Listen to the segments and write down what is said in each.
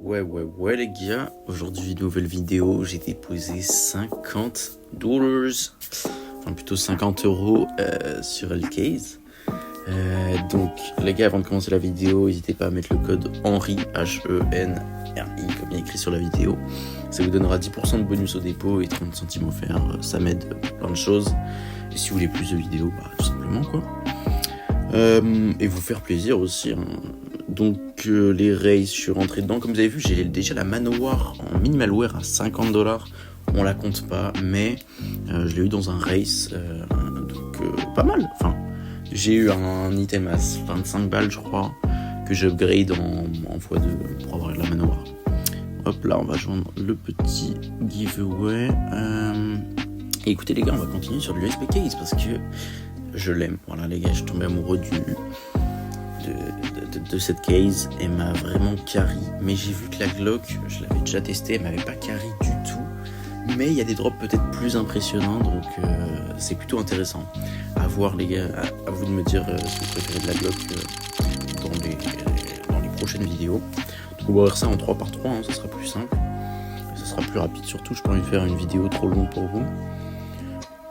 Ouais les gars, aujourd'hui nouvelle vidéo, j'ai déposé $50, enfin plutôt 50 € sur Lcase. Donc les gars, avant de commencer la vidéo, n'hésitez pas à mettre le code Henry, Henry, comme il est écrit sur la vidéo. Ça vous donnera 10% de bonus au dépôt et 30 centimes offerts, ça m'aide plein de choses. Et si vous voulez plus de vidéos, tout simplement quoi. Et vous faire plaisir aussi, hein. Donc les races, je suis rentré dedans. Comme vous avez vu, j'ai déjà la Manowar en minimalware à $50. On la compte pas, mais je l'ai eu dans un race, donc pas mal. Enfin, j'ai eu un item à 25 balles, je crois, que j'upgrade en x2 pour avoir la Manowar. Hop là, on va joindre le petit giveaway. Et écoutez les gars, on va continuer sur l'USP case parce que je l'aime. Voilà les gars, je suis tombé amoureux de cette case. Elle m'a vraiment carry. Mais j'ai vu que la Glock, je l'avais déjà testée, elle m'avait pas carry du tout. Mais il y a des drops peut-être plus impressionnants, donc c'est plutôt intéressant. À voir les gars, à vous de me dire ce que vous préférez de la Glock dans les prochaines vidéos. Donc on va voir ça en 3x3, hein, ça sera plus simple. Ça sera plus rapide surtout, je peux envie de faire une vidéo trop longue pour vous.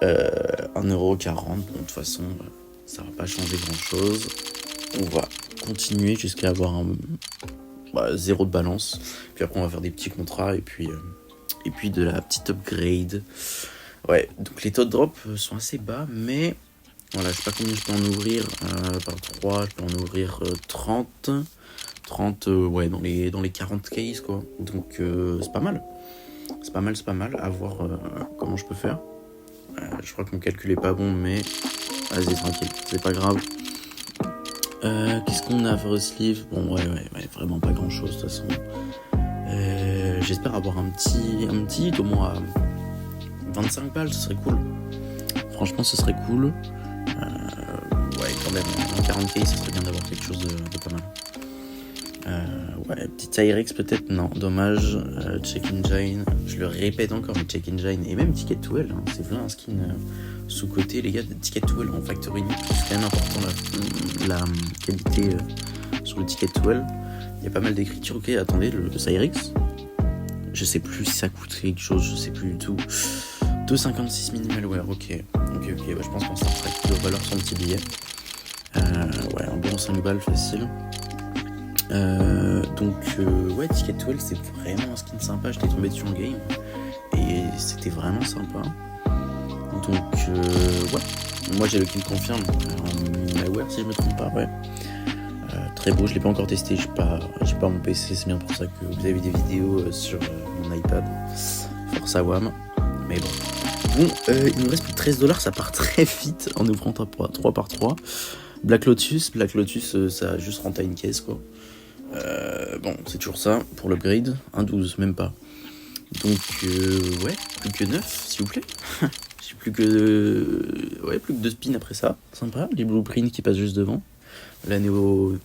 1,40€, bon de toute façon ça va pas changer grand chose. On va continuer jusqu'à avoir zéro de balance, puis après on va faire des petits contrats et puis de la petite upgrade. Ouais, donc les taux de drop sont assez bas, mais voilà, je sais pas combien je peux en ouvrir par 3, je peux en ouvrir 30 ouais, dans les 40 cases quoi. Donc c'est pas mal, à voir comment je peux faire. Je crois que mon calcul est pas bon, mais vas-y tranquille, c'est pas grave. Qu'est-ce qu'on a for sleeve? Bon ouais, vraiment pas grand chose de toute façon. J'espère avoir un petit au moins 25 balles, ce serait cool. Franchement ce serait cool. Ouais quand même, en 40k ça serait bien d'avoir quelque chose de pas mal. Ouais, petite Cyrex peut-être, non, dommage. Check Engine, je le répète encore, mais Check Engine et même Ticket to Hell, hein, c'est plein un skin sous-côté, les gars, de Ticket to Hell en factory unique, c'est quand même important la qualité sur le Ticket to Hell. Il y a pas mal d'écriture, ok, attendez, le Cyrex, je sais plus si ça coûte quelque chose, je sais plus du tout. 2,56 minimalware, ok, ouais, je pense qu'on s'en ferait de valeur son petit billet. Ouais, un bon 5 balles facile. Ouais, Ticket to Hell, c'est vraiment un skin sympa. J'étais tombé dessus en game et c'était vraiment sympa. Donc ouais, moi j'ai le kill confirme en minimalware si je me trompe pas. Ouais, très beau. Je l'ai pas encore testé. J'ai pas mon PC. C'est bien pour ça que vous avez des vidéos sur mon iPad. Force à WAM. Mais bon, il nous reste plus de $13. Ça part très vite en ouvrant 3x3. Black Lotus, ça a juste rentré une caisse quoi. Bon, c'est toujours ça pour l'upgrade, 1,12 même pas. Donc ouais, plus que 9 s'il vous plaît. J'ai plus que 2 spins après ça. Sympa, les blueprints qui passent juste devant. La néo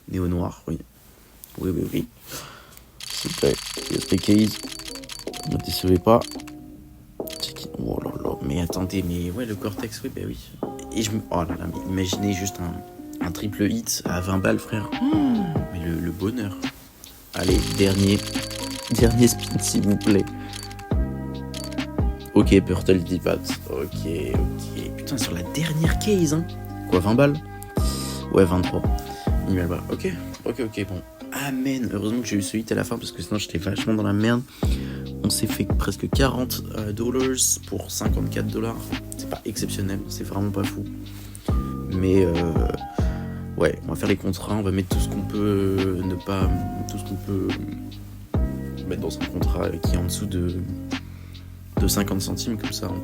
noir, oui. S'il vous plaît, USP case, ne me décevez pas. Oh là là, mais attendez, mais ouais, le Cortex, oui, oui. Et oh là là, mais imaginez juste un triple hit à 20 balles, frère. Mais le bonheur. Allez, dernier spin, s'il vous plaît. Ok, Purtle Dipat. Ok. Putain, sur la dernière case, hein. Quoi, 20 balles? Ouais, 23. Minimal balles. Ok, bon. Amen. Heureusement que j'ai eu ce hit à la fin, parce que sinon j'étais vachement dans la merde. On s'est fait presque $40 pour $54. C'est pas exceptionnel, c'est vraiment pas fou. Mais ouais, on va faire les contrats, on va mettre tout ce qu'on peut mettre dans un contrat qui est en dessous de 50 centimes, comme ça on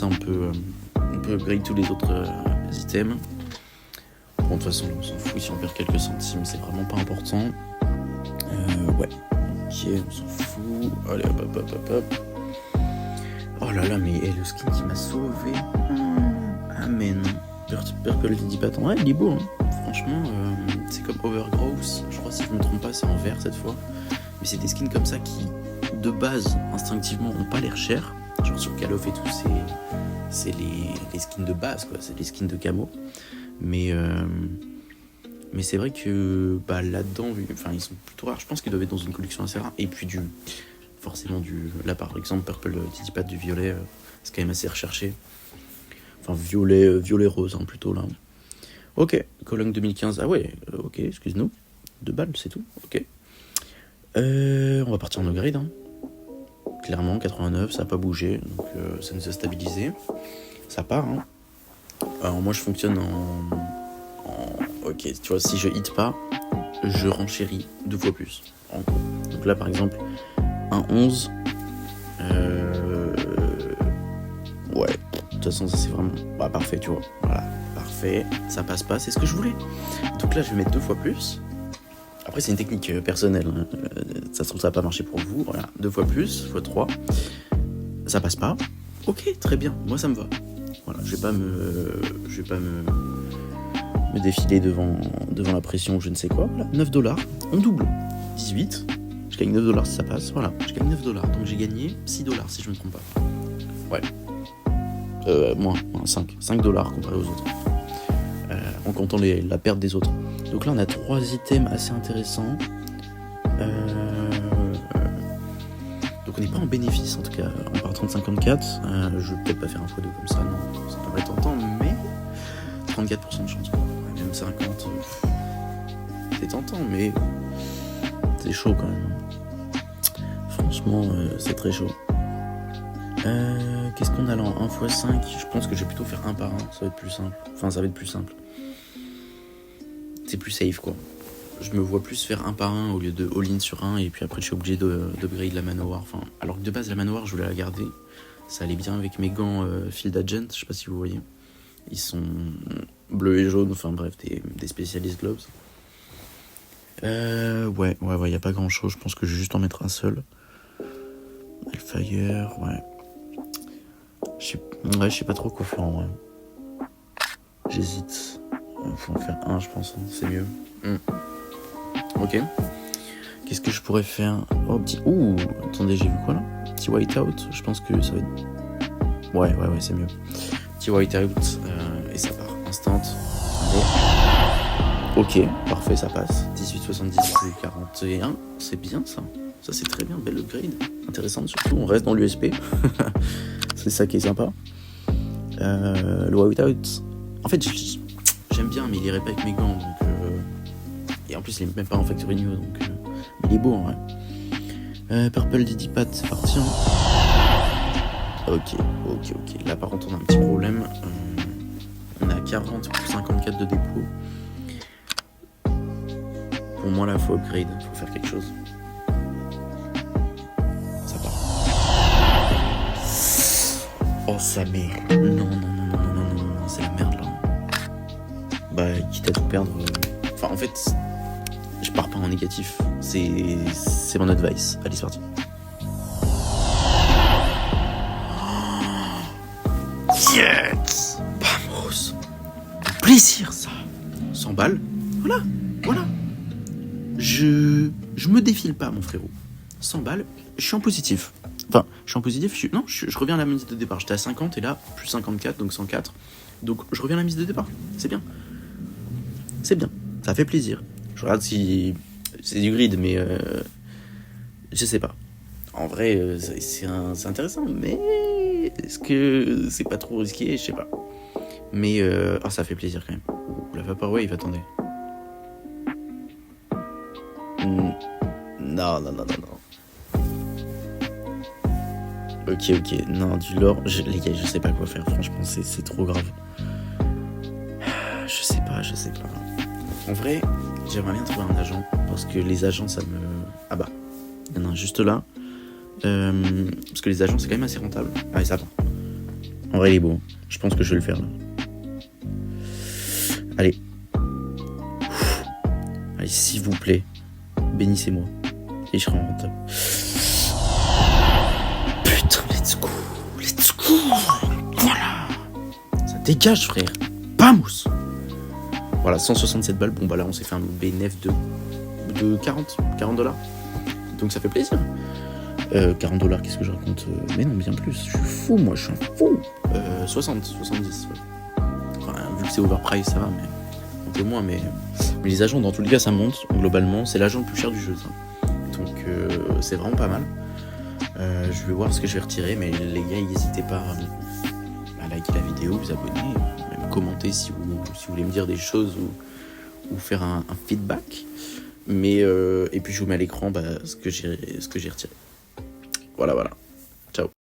peut upgrade tous les autres items. Bon, de toute façon on s'en fout si on perd quelques centimes, c'est vraiment pas important. Ouais, ok, on s'en fout. Allez hop. Oh là là, mais le skin qui m'a sauvé. Amen. Purple dit pas tant. Ouais, il est beau, hein. Franchement, c'est comme Overgrowth. Je crois, si je me trompe pas, c'est en vert cette fois. Mais c'est des skins comme ça qui, de base, instinctivement, ont pas l'air chers. Genre sur Call of et tout, c'est les skins de base, quoi. C'est les skins de camo. Mais Mais c'est vrai que là-dedans, enfin, ils sont plutôt rares. Je pense qu'ils doivent être dans une collection assez rare. Et puis forcément là par exemple, Purple Titty Pat du violet, c'est quand même assez recherché. Enfin, violet rose, hein, plutôt, là. Ok, Cologne 2015. Ah ouais, ok, excuse-nous. 2 balles, c'est tout, ok. On va partir en upgrade, hein. Clairement, 89, ça n'a pas bougé, donc ça nous a stabilisé. Ça part, hein. Alors moi, je fonctionne ok, tu vois, si je hit pas, je renchéris 2 fois plus, en gros. Donc là, par exemple, un 11. Ouais, de toute façon, ça c'est vraiment parfait, tu vois. Voilà, parfait, ça passe pas, c'est ce que je voulais. Donc là, je vais mettre 2 fois plus. Après, c'est une technique personnelle, hein. Ça se trouve, ça va pas marcher pour vous. Voilà, 2 fois plus, fois 3. Ça passe pas. Ok, très bien, moi ça me va. Voilà, je vais pas me défiler devant la pression, je ne sais quoi. Voilà, 9$, on double. 18, je gagne 9$ si ça passe. Voilà, je gagne 9$. Donc j'ai gagné 6$ si je me trompe pas. Ouais. Moins 5$ comparé aux autres. En comptant la perte des autres. Donc là, on a 3 items assez intéressants. Donc on n'est pas en bénéfice, en tout cas. On part 30-54. Je vais peut-être pas faire un x2 comme ça, non. Ça paraît tentant, mais 34% de chance. Ouais, même 50, c'est tentant, mais c'est chaud quand même. Franchement, c'est très chaud. Qu'est-ce qu'on a là en 1x5? Je pense que je vais plutôt faire 1 par 1, ça va être plus simple. Enfin, ça va être plus simple. C'est plus safe, quoi. Je me vois plus faire 1 par 1 au lieu de all-in sur 1, et puis après je suis obligé d'upgrade la Manowar. Enfin, alors que de base, la Manowar, je voulais la garder. Ça allait bien avec mes gants Field Agent, je sais pas si vous voyez. Ils sont bleus et jaunes, enfin bref, des Specialist Gloves. Ouais, y a pas grand chose, je pense que je vais juste en mettre un seul. Hellfire, ouais. Je sais pas trop quoi faire en vrai. J'hésite. Faut en faire un, je pense, hein. C'est mieux. Ok. Qu'est-ce que je pourrais faire? Oh, petit. Ouh, attendez, j'ai vu quoi là? Petit whiteout, je pense que ça va être. Ouais, c'est mieux. Petit whiteout, et ça part. Instant. Allez. Ok, parfait, ça passe. 18,70 et 41, c'est bien ça. Ça, c'est très bien, belle upgrade. Intéressante surtout, on reste dans l'USP. C'est ça qui est sympa. Le whiteout, en fait, j'aime bien, mais il irait pas avec mes gants. Donc, et en plus, il est même pas en factory new, donc mais il est beau en vrai. Purple Titty Pat, c'est parti. Hein. Ok. Là, par contre, on a un petit problème. On a 40 pour 54 de dépôt. Pour moi, là, faut upgrade, faut faire quelque chose. Ça part. Oh, sa mère. Non, c'est la merde là. Quitte à tout perdre. Enfin, en fait, je pars pas en négatif. C'est mon advice. Allez, c'est parti. Yes! Vamos! Plaisir, ça. 100 balles. Voilà. Je me défile pas, mon frérot. 100 balles, je suis en positif. Enfin, je suis en positif, je reviens à la mise de départ. J'étais à 50 et là, plus 54, donc 104. Donc, je reviens à la mise de départ. C'est bien. Ça fait plaisir. Je regarde si c'est du grid, mais je sais pas. En vrai, c'est intéressant, mais est-ce que c'est pas trop risqué? Je sais pas. Mais ça fait plaisir quand même. La Vaporwave, attendez. Non. Ok, non, du lore, les gars, je sais pas quoi faire, franchement, c'est trop grave. Je sais pas. En vrai, j'aimerais bien trouver un agent, parce que les agents, ça me... Ah bah, il y en a un juste là. Parce que les agents, c'est quand même assez rentable. Ah, et ça part. En vrai, il est beau. Je pense que je vais le faire, là. Allez, s'il vous plaît, bénissez-moi. Et je serai rentable. Putain, let's go. Voilà. Ça dégage, frère. Vamos. Voilà, 167 balles. Bon, là, on s'est fait un BNF de 40 $. Donc, ça fait plaisir. 40 $, qu'est-ce que je raconte? Mais non, bien plus. Je suis fou, moi, je suis un fou. 70, ouais. Enfin, vu que c'est overprice, ça va, mais peut-être moins, mais les agents, dans tous les cas, ça monte. Globalement, c'est l'agent le plus cher du jeu, ça. Donc, c'est vraiment pas mal. Je vais voir ce que je vais retirer, mais les gars, n'hésitez pas à liker la vidéo, vous abonner, même commenter si vous voulez me dire des choses ou faire un feedback. Mais et puis je vous mets à l'écran ce que j'ai retiré. Voilà.